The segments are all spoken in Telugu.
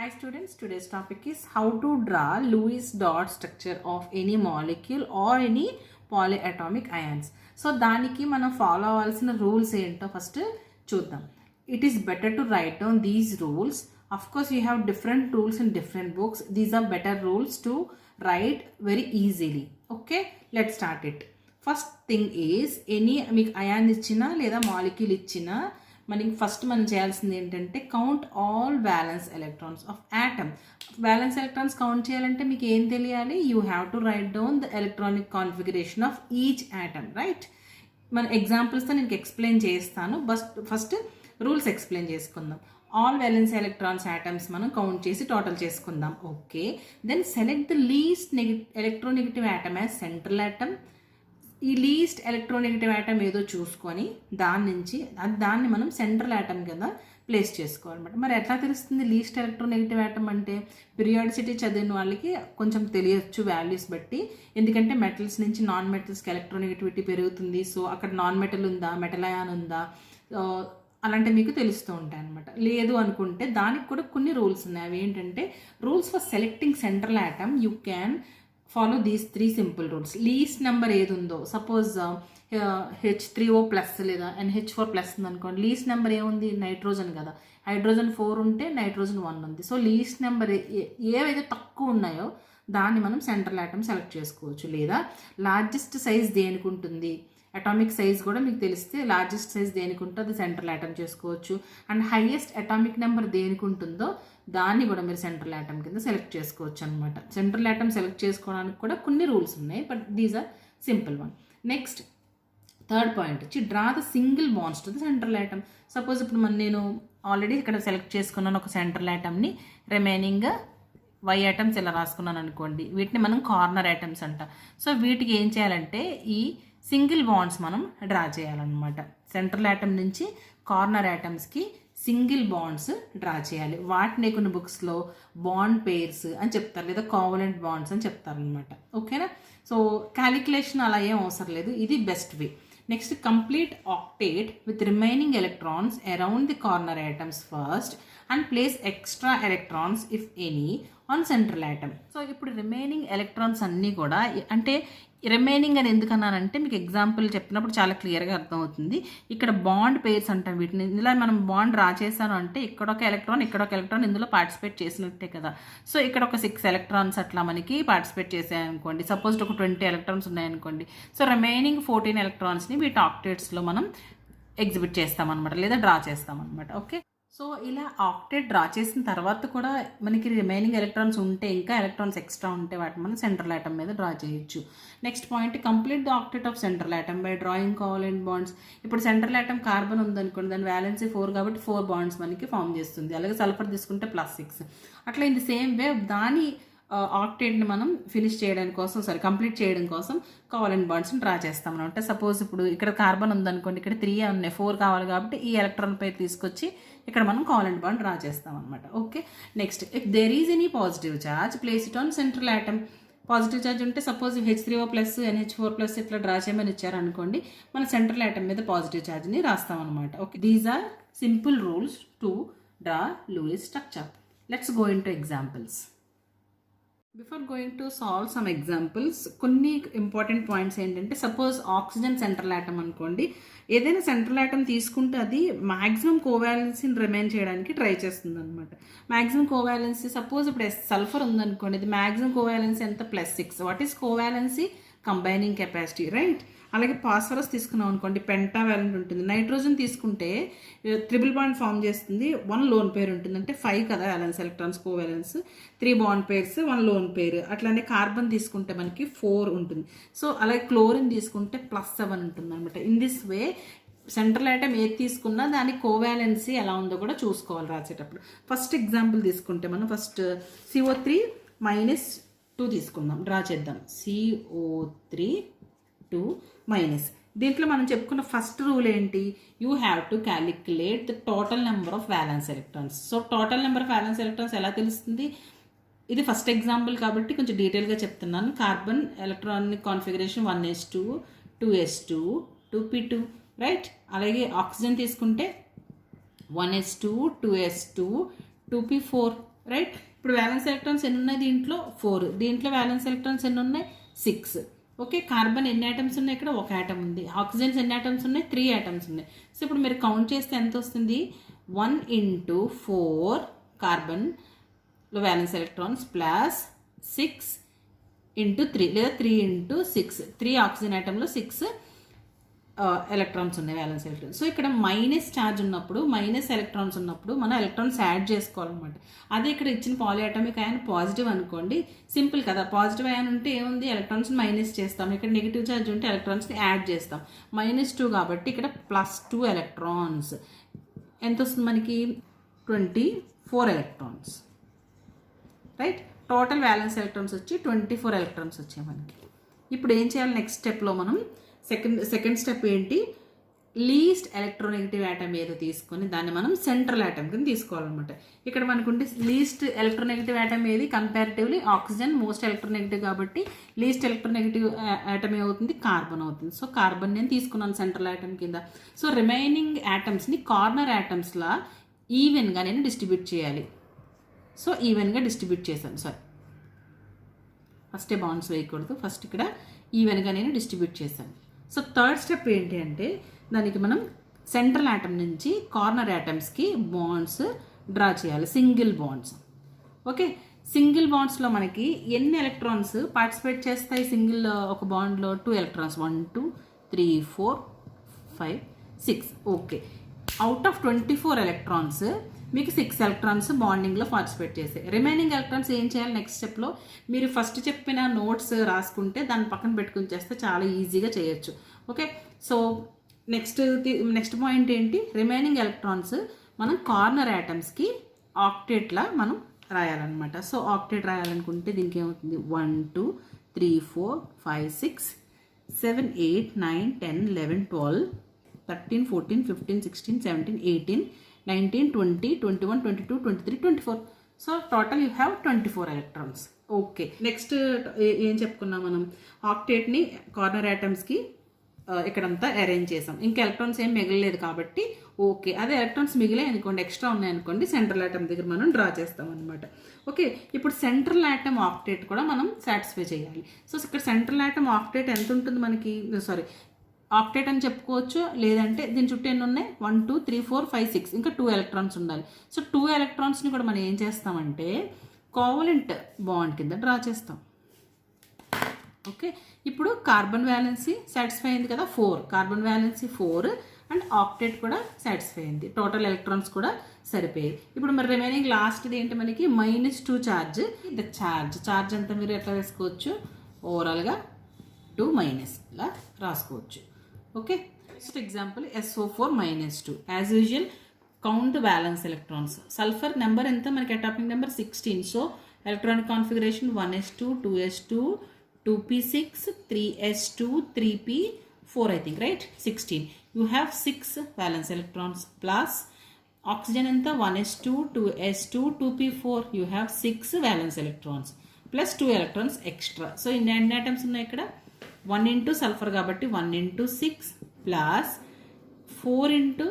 Hi students, today's topic is how to draw Lewis dot structure of any molecule or any polyatomic ions. So దానికి మనం ఫాలో అవ్వాల్సిన రూల్స్ ఏంటో ఫస్ట్ చూద్దాం. It is better to write down these rules. Of course you have different rules in different books. These are better rules to write very easily. Okay, let's start it. First thing is any మీకు అయాన్ ఇచ్చినా లేదా మాలిక్యూల్ ఇచ్చినా మనకి ఫస్ట్ మనం చేయాల్సింది ఏంటంటే count all valence electrons of atom. Valence electrons count చేయాలంటే మీకు ఏం తెలియాలి? You have to write down the electronic configuration of each atom, right? మన ఎగ్జాంపుల్స్తో నేను ఎక్స్ప్లెయిన్ చేస్తాను. ఫస్ట్ రూల్స్ ఎక్స్ప్లెయిన్ చేసుకుందాం. ఆల్ వ్యాలెన్స్ ఎలక్ట్రాన్స్ యాటమ్స్ మనం కౌంట్ చేసి టోటల్ చేసుకుందాం. Okay, then select the least electronegative atom as central atom. ఈ లీస్ట్ ఎలక్ట్రోనెగటివ్ యాటమ్ ఏదో చూసుకొని దాన్ని మనం సెంట్రల్ యాటమ్ కింద ప్లేస్ చేసుకోవాలన్నమాట. మరి ఎట్లా తెలుస్తుంది లీస్ట్ ఎలక్ట్రోనెగటివ్ యాటమ్ అంటే? పీరియాడిసిటీ చదివిన వాళ్ళకి కొంచెం తెలియచ్చు వాల్యూస్ బట్టి. ఎందుకంటే మెటల్స్ నుంచి నాన్ మెటల్స్కి ఎలక్ట్రోనెగటివిటీ పెరుగుతుంది. సో అక్కడ నాన్ మెటల్ ఉందా, మెటల్ అయాన్ ఉందా, అలాంటివి మీకు తెలుస్తూ ఉంటాయి అనమాట. లేదు అనుకుంటే దానికి కూడా కొన్ని రూల్స్ ఉన్నాయి. అవి ఏంటంటే rules for selecting central atom you can follow these 3 simple rules. Least number ఏది ఉందో, సపోజ్ H3O ప్లస్ లేదా NH4 ప్లస్ ఉంది అనుకోండి. లీస్ట్ నెంబర్ ఏముంది? నైట్రోజన్ కదా. హైడ్రోజన్ 4 ఉంటే నైట్రోజన్ 1 ఉంది. సో లీస్ట్ నెంబర్ ఏవైతే తక్కువ ఉన్నాయో దాన్ని మనం సెంట్రల్ యాటమ్ సెలెక్ట్ చేసుకోవచ్చు. లేదా లార్జెస్ట్ సైజ్ దేనికి ఉంటుంది, అటామిక్ సైజ్ కూడా మీకు తెలిస్తే లార్జెస్ట్ సైజ్ దేనికి ఉంటుందో అది సెంట్రల్ యాటమ్ చేసుకోవచ్చు. అండ్ హైయెస్ట్ అటామిక్ నెంబర్ దేనికి ఉంటుందో దాన్ని కూడా మీరు సెంట్రల్ యాటమ్ కింద సెలెక్ట్ చేసుకోవచ్చు అనమాట. సెంట్రల్ యాటమ్ సెలెక్ట్ చేసుకోవడానికి కూడా కొన్ని రూల్స్ ఉన్నాయి, but these are simple one. Next third point వచ్చి draw the single bonds to the central atom. Suppose ఇప్పుడు నేను ఆల్రెడీ ఇక్కడ సెలెక్ట్ చేసుకున్నాను ఒక సెంట్రల్ యాటమ్ని, రిమైనింగ్ వై ఐటమ్స్ ఇలా రాసుకున్నాను అనుకోండి. వీటిని మనం కార్నర్ ఐటమ్స్ అంట. సో వీటికి ఏం చేయాలంటే ఈ సింగిల్ బాండ్స్ మనం డ్రా చేయాలన్నమాట. సెంట్రల్ యాటమ్ నుంచి కార్నర్ యాటమ్స్కి సింగిల్ బాండ్స్ డ్రా చేయాలి. వాటిని కొన్ని బుక్స్లో బాండ్ పేర్స్ అని చెప్తారు, లేదా కోవలెంట్ బాండ్స్ అని చెప్తారనమాట. ఓకేనా? సో క్యాలిక్యులేషన్ అలా ఏం అవసరం లేదు, ఇది best way. Next complete octet with remaining electrons around the corner items first and place extra electrons if any on central atom. So ఇప్పుడు రిమైనింగ్ ఎలక్ట్రాన్స్ అన్నీ కూడా, అంటే రిమైనింగ్ అని ఎందుకన్నానంటే మీకు ఎగ్జాంపుల్ చెప్పినప్పుడు చాలా క్లియర్గా అర్థమవుతుంది. ఇక్కడ బాండ్ పేర్స్ అంటాం వీటిని. ఇందులో మనం బాండ్ డ్రా చేశాను అంటే ఇక్కడొక ఎలక్ట్రాన్ ఇక్కడొక ఎలక్ట్రాన్ ఇందులో పార్టిసిపేట్ చేసినట్టే కదా. సో ఇక్కడ ఒక 6 ఎలక్ట్రాన్స్ అట్లా మనకి పార్టిసిపేట్ చేసాయనుకోండి. సపోజ్ ఒక 20 ఎలక్ట్రాన్స్ ఉన్నాయనుకోండి. సో రిమైనింగ్ 14 ఎలక్ట్రాన్స్ని వీటి ఆక్టేట్స్లో మనం ఎగ్జిబిట్ చేస్తామన్నమాట, లేదా డ్రా చేస్తామన్నమాట. ఓకే, సో ఇలా ఆక్టేట్ డ్రా చేసిన తర్వాత కూడా మనకి రిమైనింగ్ ఎలక్ట్రాన్స్ ఉంటే, ఇంకా ఎలక్ట్రాన్స్ ఎక్స్ట్రా ఉంటే వాటిని మనం సెంట్రల్ యాటమ్ మీద డ్రా చేయొచ్చు. Next point complete the octet of central atom by drawing covalent bonds. ఇప్పుడు సెంట్రల్ యాటమ్ కార్బన్ ఉందనుకోండి, దాని వ్యాలెన్సీ 4 కాబట్టి 4 బాండ్స్ మనకి ఫామ్ చేస్తుంది. అలాగే సల్ఫర్ తీసుకుంటే +6. అట్లా ఇన్ ది సేమ్ వే దాని ఆక్టేట్ని మనం కంప్లీట్ చేయడం కోసం కోవలెంట్ బాండ్స్ని డ్రా చేస్తాం అనమాట. సపోజ్ ఇప్పుడు ఇక్కడ కార్బన్ ఉందనుకోండి, ఇక్కడ 3 ఉన్నాయి, 4 కావాలి కాబట్టి ఈ ఎలక్ట్రాన్ పై తీసుకొచ్చి ఇక్కడ మనం కోవలెంట్ బాండ్ డ్రా చేస్తాం అనమాట. Okay, next if there is any positive charge place it on central atom. Positive charge ఉంటే suppose H3O plus NH4 plus ఇట్లా డ్రా చేయమని ఇచ్చారనుకోండి, మన సెంట్రల్ యాటమ్ మీద పాజిటివ్ ఛార్జ్ని రాస్తాం అనమాట. Okay, these are simple rules to draw Lewis structure. Let's go in to examples. Before going to solve some examples, కొన్ని ఇంపార్టెంట్ పాయింట్స్ ఏంటంటే, సపోజ్ ఆక్సిజన్ సెంట్రల్ యాటమ్ అనుకోండి. ఏదైనా సెంట్రల్ యాటమ్ తీసుకుంటే అది మ్యాక్సిమం కోవాలెన్సీని రిమైన్ చేయడానికి ట్రై చేస్తుంది అనమాట. మ్యాక్సిమం కోవాలెన్సీ సపోజ్ ఇప్పుడు సల్ఫర్ ఉందనుకోండి, ఇది మ్యాక్సిమం కోవాలెన్సీ ఎంత? +6. What is covalency? Combining capacity, right? అలాగే ఫాస్ఫరస్ తీసుకున్నాం అనుకోండి, పెంటావాలెంట్ ఉంటుంది. నైట్రోజన్ తీసుకుంటే ట్రిపుల్ బాండ్ ఫామ్ చేస్తుంది, 1 లోన్ పేర్ ఉంటుంది. అంటే 5 కదా violence electrons కోవాలెన్స్, 3 bond pairs, 1 lone pair. అట్లానే కార్బన్ తీసుకుంటే మనకి 4 ఉంటుంది. సో అలాగే క్లోరిన్ తీసుకుంటే +7 ఉంటుంది అనమాట. In this way central item ఏది తీసుకున్నా దాని కోవాలెన్సీ ఎలా ఉందో కూడా చూసుకోవాలి రాసేటప్పుడు. ఫస్ట్ ఎగ్జాంపుల్ తీసుకుంటే మనం ఫస్ట్ CO3 -2 తీసుకుందాం, డ్రా చేద్దాం. CO3 2 minus. దీంట్లో మనం చెప్పుకున్న ఫస్ట్ రూల్ ఏంటి? You have to calculate the total number of violence electrons. So total number of violence electrons ఎలా తెలుస్తుంది? ఇది ఫస్ట్ ఎగ్జాంపుల్ కాబట్టి కొంచెం డీటెయిల్గా చెప్తున్నాను. Carbon electronic configuration 1s2 2s2 2p2, right? అలాగే ఆక్సిజన్ తీసుకుంటే 1s2 2s2 2p4, రైట్. ఇప్పుడు వ్యాలెన్స్ ఎలక్ట్రాన్స్ ఎన్ని ఉన్నాయి దీంట్లో 4, దీంట్లో వ్యాలెన్స్ ఎలక్ట్రాన్స్ ఎన్ని ఉన్నాయి 6. ఓకే, కార్బన్ ఎన్ని ఆటమ్స్ ఉన్నాయి ఇక్కడ 1 ఆటమ్ ఉంది. ఆక్సిజన్స్ ఎన్ని ఆటమ్స్ ఉన్నాయి 3 ఆటమ్స్ ఉన్నాయి. సో ఇప్పుడు మీరు కౌంట్ చేస్తే ఎంత వస్తుంది 1 × 4 కార్బన్లో వ్యాలెన్స్ ఎలక్ట్రాన్స్ ప్లస్ 6 × 3 లేదా 3 × 6, 3 ఆక్సిజన్ ఆటంలో 6 ఎలక్ట్రాన్స్ ఉన్నాయి వ్యాలెన్స్ ఎలక్ట్రాన్స్. సో ఇక్కడ మైనస్ ఛార్జ్ ఉన్నప్పుడు, మైనస్ ఎలక్ట్రాన్స్ ఉన్నప్పుడు మనం ఎలక్ట్రాన్స్ యాడ్ చేసుకోవాలన్నమాట. అదే ఇక్కడ ఇచ్చిన పాలియాటమిక్ అయాన్ పాజిటివ్ అనుకోండి, సింపుల్ కదా. పాజిటివ్ అయాన్ ఉంటే ఏముంది ఎలక్ట్రాన్స్ మైనస్ చేస్తాం, ఇక్కడ నెగిటివ్ ఛార్జ్ ఉంటే ఎలక్ట్రాన్స్ని యాడ్ చేస్తాం. -2 కాబట్టి ఇక్కడ +2 ఎలక్ట్రాన్స్. ఎంత వస్తుంది మనకి 24 electrons. Right, total violence electrons వచ్చి 24 ఎలక్ట్రాన్స్ వచ్చాయి మనకి. ఇప్పుడు ఏం చేయాలి నెక్స్ట్ స్టెప్లో మనం, సెకండ్ స్టెప్ ఏంటి, లీస్ట్ ఎలక్ట్రోనెగటివ్ యాటమ్ ఏదో తీసుకొని దాన్ని మనం సెంట్రల్ యాటమ్ కింద తీసుకోవాలన్నమాట. ఇక్కడ మనకుంటే లీస్ట్ ఎలక్ట్రోనెగటివ్ యాటమ్ ఏది, కంపారిటివ్లీ ఆక్సిజన్ మోస్ట్ ఎలక్ట్రోనెగటివ్ కాబట్టి లీస్ట్ ఎలక్ట్రోనెగటివ్ యాటమ్ ఏమవుతుంది కార్బన్ అవుతుంది. సో కార్బన్ నేను తీసుకున్నాను సెంట్రల్ యాటమ్ కింద. సో రిమైనింగ్ యాటమ్స్ని కార్నర్ యాటమ్స్లా ఈవెన్గా నేను డిస్ట్రిబ్యూట్ చేయాలి. సో ఈవెన్గా డిస్ట్రిబ్యూట్ చేశాను. సారీ, ఫస్టే బాండ్స్ వేయకూడదు, ఫస్ట్ ఇక్కడ ఈవెన్గా నేను డిస్ట్రిబ్యూట్ చేశాను. సో థర్డ్ స్టెప్ ఏంటి అంటే దానికి మనం సెంట్రల్ యాటమ్ నుంచి కార్నర్ యాటమ్స్కి బాండ్స్ డ్రా చేయాలి, సింగిల్ బాండ్స్. ఓకే, సింగిల్ బాండ్స్లో మనకి ఎన్ని ఎలక్ట్రాన్స్ పార్టిసిపేట్ చేస్తాయి సింగిల్ ఒక బాండ్లో? 2 electrons, 1 2 3 4 5 6. Okay, out of 24 electrons మీకు 6 ఎలక్ట్రాన్స్ బాండింగ్లో పార్టిసిపేట్ చేస్తాయి. రిమైనింగ్ ఎలక్ట్రాన్స్ ఏం చేయాలి నెక్స్ట్ స్టెప్లో, మీరు ఫస్ట్ చెప్పిన నోట్స్ రాసుకుంటే దాన్ని పక్కన పెట్టుకుని చేస్తే చాలా ఈజీగా చేయొచ్చు. ఓకే, సో నెక్స్ట్ పాయింట్ ఏంటి, రిమైనింగ్ ఎలక్ట్రాన్స్ మనం కార్నర్ యాటమ్స్కి ఆక్టేట్లా మనం రాయాలన్నమాట. సో ఆక్టేట్ రాయాలనుకుంటే దీనికి ఏమవుతుంది 1 2 3 4 5 6 7 8 9 10 11 12 13 14 15 16 17 18 19 20 21 22 23 24. So total you have 24 electrons. Okay, next ఏం చెప్పుకున్నాం మనం, ఆక్టేట్ని కార్నర్ యాటమ్స్కి ఇక్కడంతా అరేంజ్ చేసాం. ఇంకా ఎలక్ట్రాన్స్ ఏం మిగలలేదు కాబట్టి ఓకే. అదే ఎలక్ట్రాన్స్ మిగిలే అనుకోండి, ఎక్స్ట్రా ఉన్నాయనుకోండి, సెంట్రల్ యాటమ్ దగ్గర మనం డ్రా చేస్తాం అనమాట. ఓకే, ఇప్పుడు సెంట్రల్ యాటమ్ ఆక్టేట్ కూడా మనం సాటిస్ఫై చేయాలి. సో ఇక్కడ సెంట్రల్ యాటమ్ ఆక్టేట్ ఎంత ఉంటుంది మనకి, సారీ ఆక్టేట్ అని చెప్పుకోవచ్చు, లేదంటే దీని చుట్టూ ఎన్ని ఉన్నాయి 1 2 3 4 5 6, ఇంకా 2 ఎలక్ట్రాన్స్ ఉండాలి. సో 2 ఎలక్ట్రాన్స్ని కూడా మనం ఏం చేస్తామంటే కోవలెంట్ బాండ్ కింద డ్రా చేస్తాం. ఓకే, ఇప్పుడు కార్బన్ వ్యాలెన్సీ సాటిస్ఫై అయింది కదా 4, కార్బన్ వ్యాలెన్సీ 4 అండ్ ఆక్టేట్ కూడా సాటిస్ఫై అయింది, టోటల్ ఎలక్ట్రాన్స్ కూడా సరిపోయాయి. ఇప్పుడు మరి రిమైనింగ్ లాస్ట్ది ఏంటి మనకి -2 ఛార్జ్. ద ఛార్జ్ అంతా మీరు ఎట్లా వేసుకోవచ్చు, ఓవరాల్గా 2- ఇలా రాసుకోవచ్చు. Okay, first example SO4 -2. As usual count violence electrons. Sulphur number ఎంత మనకి, atomic number 16. So electronic configuration 1s2 2s2 2p6 3s2 3p4, I think, right? 16. You have 6 valence electrons plus oxygen anta 1s2 2s2 2p4. You have 6 valence electrons plus 2 electrons extra. So in ఎన్ని atoms ఉన్నాయి ఇక్కడ 1 into sulfur కాబట్టి 1 into 6 plus 4 into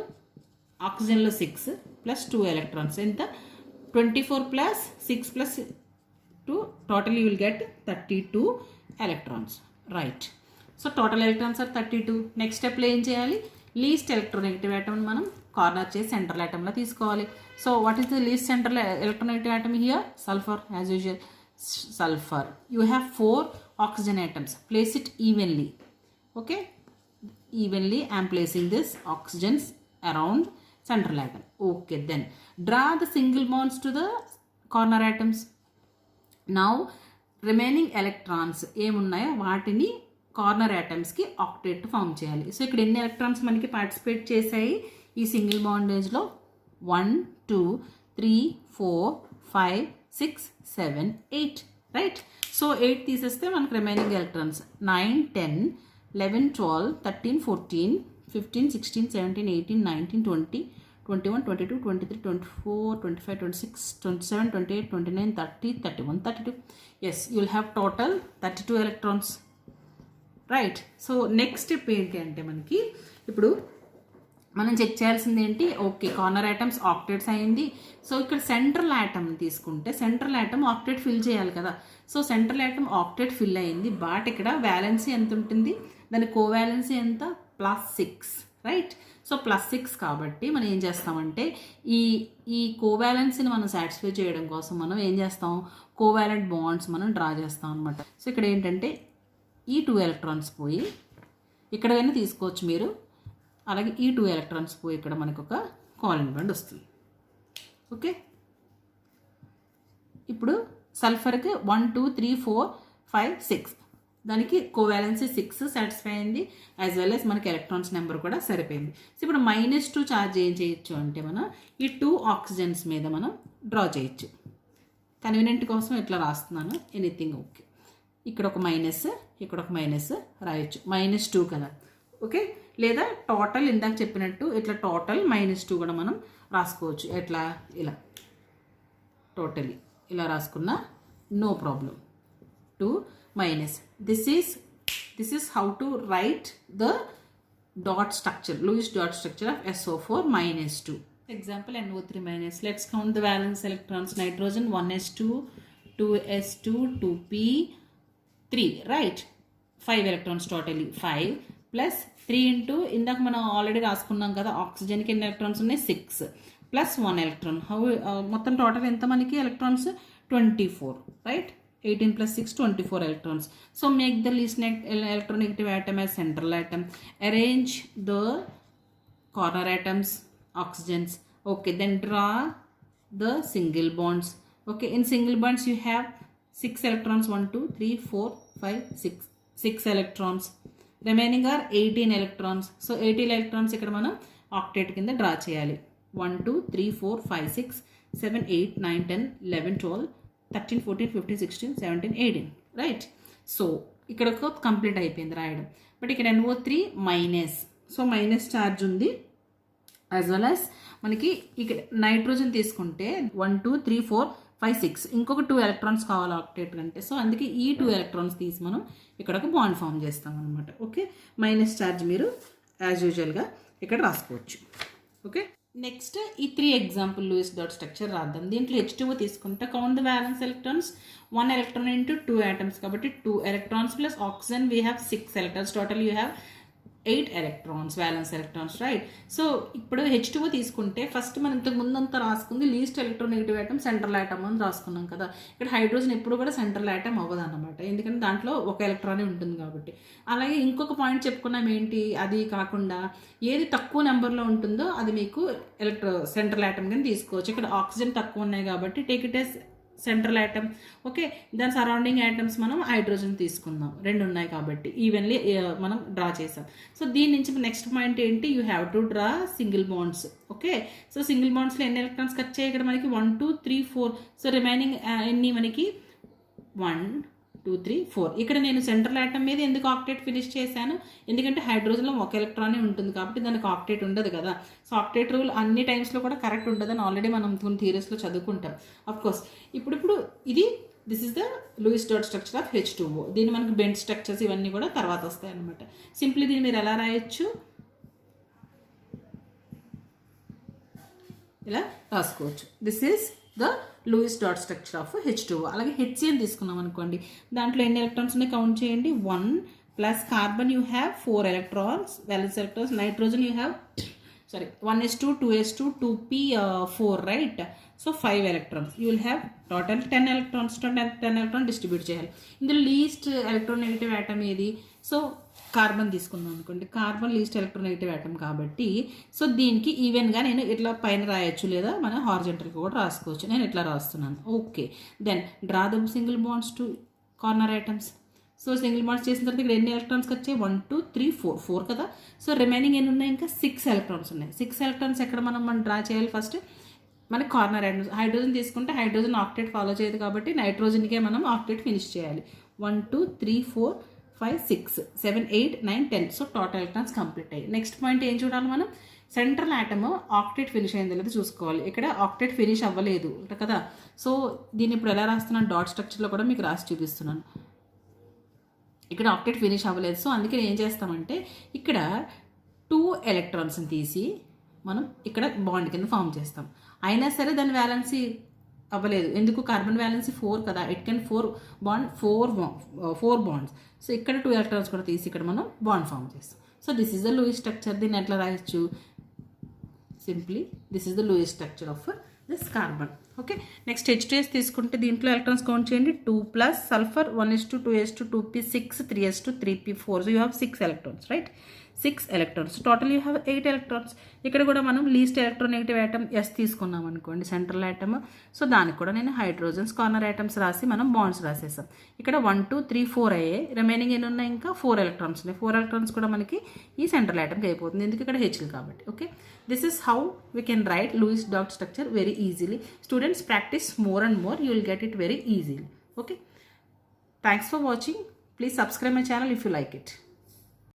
oxygen లో 6 plus 2 electrons ఎంత 24 plus 6 plus 2, total you will get 32 electrons, right? So total electrons are 32. Next స్టెప్లో ఏం చేయాలి, లీస్ట్ ఎలక్ట్రోనెగటివ్ యాటమ్ మనం కార్నర్ చేసి సెంట్రల్ యాటమ్లో తీసుకోవాలి. So what is the least central electronegative atom here, sulphur. As usual sulphur. You have 4 oxygen atoms. Place it evenly. Okay, evenly I am placing this oxygens around central atom. Okay, then draw the single bonds to the corner atoms. Now remaining electrons ఏమున్నాయో వాటిని కార్నర్ యాటమ్స్కి ఆక్టేట్ ఫామ్ చేయాలి. సో ఇక్కడ ఎన్ని ఎలక్ట్రాన్స్ మనకి పార్టిసిపేట్ చేశాయి ఈ సింగిల్ బాండేజ్లో 1 2 3 4 5 6 7 8, రైట్? సో 8 తీసేస్తే మనకి remaining electrons 9 10 11 12 13 14 15 16 17 18 19 20 21 22 23 24 25 26 27 28 29 30 31 32. Yes, you will have total 32 electrons, right? So next step ఏంటి అంటే మనకి ఇప్పుడు మనం చెక్ చేయాల్సింది ఏంటి, ఓకే కార్నర్ ఐటమ్స్ ఆక్టేట్స్ అయింది. సో ఇక్కడ సెంట్రల్ ఐటమ్ తీసుకుంటే సెంట్రల్ ఐటమ్ ఆక్టేట్ ఫిల్ చేయాలి కదా. So central item octet fill అయింది, బట్ ఇక్కడ వ్యాలెన్సీ ఎంత ఉంటుంది, దాని కోవాలెన్సీ ఎంత +6 రైట్. సో +6 కాబట్టి మనం ఏం చేస్తామంటే ఈ కోవాలెన్సీని మనం సాటిస్ఫై చేయడం కోసం మనం ఏం చేస్తాం, కోవాలెంట్ బాండ్స్ మనం డ్రా చేస్తాం అనమాట. సో ఇక్కడ ఏంటంటే ఈ 2 ఎలక్ట్రాన్స్ పోయి ఇక్కడైనా తీసుకోవచ్చు మీరు, అలాగే ఈ 2 ఎలక్ట్రాన్స్ పోయి ఇక్కడ మనకు ఒక కోవాలెంట్ బాండ్ వస్తుంది. ఓకే, ఇప్పుడు సల్ఫర్కి 1 2 3 4 5 6 దానికి కోవాలెన్సీ 6 సాటిస్ఫై అయింది, యాజ్ వెల్ యాజ్ మనకి ఎలక్ట్రాన్స్ నెంబర్ కూడా సరిపోయింది. సో ఇప్పుడు -2 ఛార్జ్ ఏం చేయొచ్చు అంటే మనం ఈ 2 ఆక్సిజన్స్ మీద మనం డ్రా చేయొచ్చు. కన్వీనియంట్ కోసం ఇట్లా రాస్తున్నాను, ఎనీథింగ్ ఓకే. ఇక్కడ ఒక మైనస్, ఇక్కడ ఒక మైనస్ రాయొచ్చు, -2 కదా. ఓకే, లేదా టోటల్ ఇందాక చెప్పినట్టు ఇట్లా టోటల్ -2 కూడా మనం రాసుకోవచ్చు. ఎట్లా, ఇలా టోటలీ ఇలా రాసుకున్నా no problem. 2 minus. This is how to write the dot structure, Lewis dot structure of SO4 -2. Example NO3 minus. Let's count the valence electrons. Nitrogen 1s2, 2s2, 2p3 right. 5 electrons totally. 5 plus 3 into ఇందాక మనం ఆల్రెడీ రాసుకున్నాం కదా, ఆక్సిజన్కి ఎన్ని ఎలక్ట్రాన్స్ ఉన్నాయి 6 ప్లస్ 1 ఎలక్ట్రాన్. మొత్తం టోటల్ ఎంత మనకి electrons 24 right. 18 plus 6 24 electrons. So make the least electronegative atom as central atom. Arrange the corner atoms, oxygens. Okay, then draw the single bonds. Okay, in single bonds you have 6 electrons, 1 2 3 4 5 6 electrons. Remaining are 18 electrons. So 18 electrons ఇక్కడ మనం octet కింద డ్రా చేయాలి. 1 2 3 4 5 6 7 8 9 10 11 12 13 14 15 16 17 18 రైట్. సో ఇక్కడ కంప్లీట్ అయిపోయింది రాయడం. బట్ ఇక్కడ NO3 minus, so minus charge ఉంది. యాజ్ వెల్ యాజ్ మనకి ఇక్కడ నైట్రోజన్ తీసుకుంటే 1 2 3 4 5 6 ఇంకొక 2 ఎలక్ట్రాన్స్ కావాలి ఆక్టేట్ అంటే. సో అందుకే ఈ 2 ఎలక్ట్రాన్స్ తీసి మనం ఇక్కడ ఒక బాండ్ ఫామ్ చేస్తాం అనమాట. ఓకే, మైనస్ ఛార్జ్ మీరు యాజ్ యూజువల్గా ఇక్కడ రాసుకోవచ్చు. ఓకే, నెక్స్ట్ ఈ 3 ఎగ్జాంపుల్ లూయిస్ డాట్ స్ట్రక్చర్ రాద్దాం. దీంట్లో H2O తీసుకుంటే count the valence electrons 1 electron into 2 atoms కాబట్టి 2 electrons plus oxygen we have 6 electrons, total you have 8 electrons valence electrons right. So ఇప్పుడు H2O తీసుకుంటే ఫస్ట్ మనం ఇంతకు ముందంతా రాసుకుంది least electronegative atom central atom అని రాసుకున్నాం కదా. ఇక్కడ హైడ్రోజన్ ఎప్పుడు కూడా సెంట్రల్ ఆటమ్ అవ్వదు అనమాట, ఎందుకంటే దాంట్లో ఒక ఎలక్ట్రానే ఉంటుంది కాబట్టి. అలాగే ఇంకొక పాయింట్ చెప్పుకున్నాం ఏంటి, అది కాకుండా ఏది తక్కువ నెంబర్లో ఉంటుందో అది మీకు సెంట్రల్ ఆటమ్ కింద తీసుకోవచ్చు. ఇక్కడ ఆక్సిజన్ తక్కువ ఉన్నాయి కాబట్టి take it as central atom. Okay, దాని సరౌండింగ్ ఆటమ్స్ మనం హైడ్రోజన్ తీసుకుందాం, 2 ఉన్నాయి కాబట్టి ఈవెన్లీ మనం డ్రా చేసాం. సో దీని నుంచి నెక్స్ట్ పాయింట్ ఏంటి, you have to draw single bonds. Okay, so single బాండ్స్లో ఎన్ని ఎలక్ట్రాన్స్ కట్ చేయి, ఇక్కడ మనకి 1 2 3 4. సో రిమైనింగ్ ఎన్ని మనకి 1 2 3 4. ఇక్కడ నేను సెంట్రల్ ఆటమ్ మీద ఎందుకు ఆక్టేట్ ఫినిష్ చేశాను, ఎందుకంటే హైడ్రోజన్లో ఒక ఎలక్ట్రానే ఉంటుంది కాబట్టి దానికి ఆక్టేట్ ఉండదు కదా. సో ఆక్టేట్ రూల్ అన్ని టైమ్స్లో కూడా కరెక్ట్ ఉండదని ఆల్రెడీ మనం కొన్ని థియరీస్లో చదువుకుంటాం. అఫ్కోర్స్ ఇప్పుడు ఇది this is the Lewis dot structure of H2O. దీన్ని మనకి బెండ్ స్ట్రక్చర్స్ ఇవన్నీ కూడా తర్వాత వస్తాయి అనమాట. సింప్లీ దీన్ని మీరు ఎలా రాయొచ్చు, ఇలా రాసుకోవచ్చు. This is the Lewis dot structure of H2O. అలాగే HCl తీసుకున్నాం అనుకోండి, దాంట్లో ఎన్ని ఎలక్ట్రాన్స్ ఉన్నాయి కౌంట్ చేయండి. 1 plus carbon you have 4 electrons valence electrons, nitrogen you have 1s2 2s2 2p4 right. So 5 electrons, you will have total 10 electrons. 10 electron distribute చేయాలి. ఇందులో లీస్ట్ ఎలక్ట్రోనెగటివ్ ఆటమ్ ఏది, సో కార్బన్ తీసుకుందాం అనుకోండి, కార్బన్ లీస్ట్ ఎలక్ట్రోనెగటివ్ ఆటమ్ కాబట్టి సో దీనికి ఈవెన్గా నేను ఇట్లా పైన రాయొచ్చు, లేదా మనం హారిజంటల్గా కూడా రాసుకోవచ్చు. నేను ఇట్లా రాస్తున్నాను. Okay, then draw the single bonds to corner atoms. So single bonds చేసిన తర్వాత ఇక్కడ ఎన్ని ఎలక్ట్రాన్స్ వచ్చాయి, 1 2 3 4 కదా. సో రిమైనింగ్ ఎన్ని ఉన్నాయి, ఇంకా 6 ఎలక్ట్రాన్స్ ఉన్నాయి. 6 ఎలక్ట్రాన్స్ ఎక్కడ మనం డ్రా చేయాలి, ఫస్ట్ మనకి కార్నర్ ఆటమ్స్. హైడ్రోజన్ తీసుకుంటే హైడ్రోజన్ ఆక్టేట్ ఫాలో చేయదు కాబట్టి నైట్రోజన్కే మనం ఆక్టేట్ ఫినిష్ చేయాలి. 1 2 3 4 5 6 7 8 9 10. సో టోటల్ ఎలక్ట్రాన్స్ కంప్లీట్ అయ్యాయి. నెక్స్ట్ పాయింట్ ఏం చూడాలి మనం, సెంట్రల్ ఆటమ్ ఆక్టేట్ ఫినిష్ అయింది లేదా చూసుకోవాలి. ఇక్కడ ఆక్టేట్ ఫినిష్ అవ్వలేదు కదా. సో దీన్ని ఇప్పుడు ఎలా రాస్తున్నాను, డాట్ స్ట్రక్చర్లో కూడా మీకు రాసి చూపిస్తున్నాను. ఇక్కడ ఆక్టేట్ ఫినిష్ అవ్వలేదు, సో అందుకే ఏం చేస్తామంటే ఇక్కడ 2 ఎలక్ట్రాన్స్ని తీసి మనం ఇక్కడ బాండ్ కింద ఫామ్ చేస్తాం. అయినా సరే దాని వ్యాలెన్సీ అవ్వలేదు. ఎందుకు? కార్బన్ వ్యాలెన్సీ 4 కదా, ఇట్ కెన్ 4 బాండ్స్. సో ఇక్కడ 2 ఎలక్ట్రాన్స్ కూడా తీసి ఇక్కడ మనం బాండ్ ఫామ్ చేస్తాం. So this is the Lewis structure. దీన్ని ఎట్లా రాయొచ్చు? Simply this is the Lewis structure of this carbon. Okay, next H2S తీసుకుంటే దీంట్లో ఎలక్ట్రాన్స్ కౌంట్ చేయండి. 2+ sulphur 1s2 2s2 2p 6 3s2 3p 4. So you have 6 electrons, right? 6 electrons. Total you have 8 electrons. ఇక్కడ కూడా మనం లీస్ట్ ఎలక్ట్రోనెగటివ్ యాటమ్ S తీసుకున్నాం అనుకోండి, సెంట్రల్ యాటమ్. సో దానికి కూడా నేను హైడ్రోజన్స్ కార్నర్ యాటమ్స్ రాసి మనం బాండ్స్ రాసేసాం. ఇక్కడ 1 2 3 4 అయ్యాయి. రిమైనింగ్ ఎన్ని ఉన్నాయి? ఇంకా 4 ఎలక్ట్రాన్స్ ఉన్నాయి. 4 ఎలక్ట్రాన్స్ కూడా మనకి ఈ సెంట్రల్ యాటమ్కి అయిపోతుంది, ఎందుకు ఇక్కడ హెచ్లు కాబట్టి. Okay, this is how we can write Lewis dot structure very easily. Students, practice more and more, you will get it very easily. Okay, thanks for watching. Please subscribe my channel if you like it.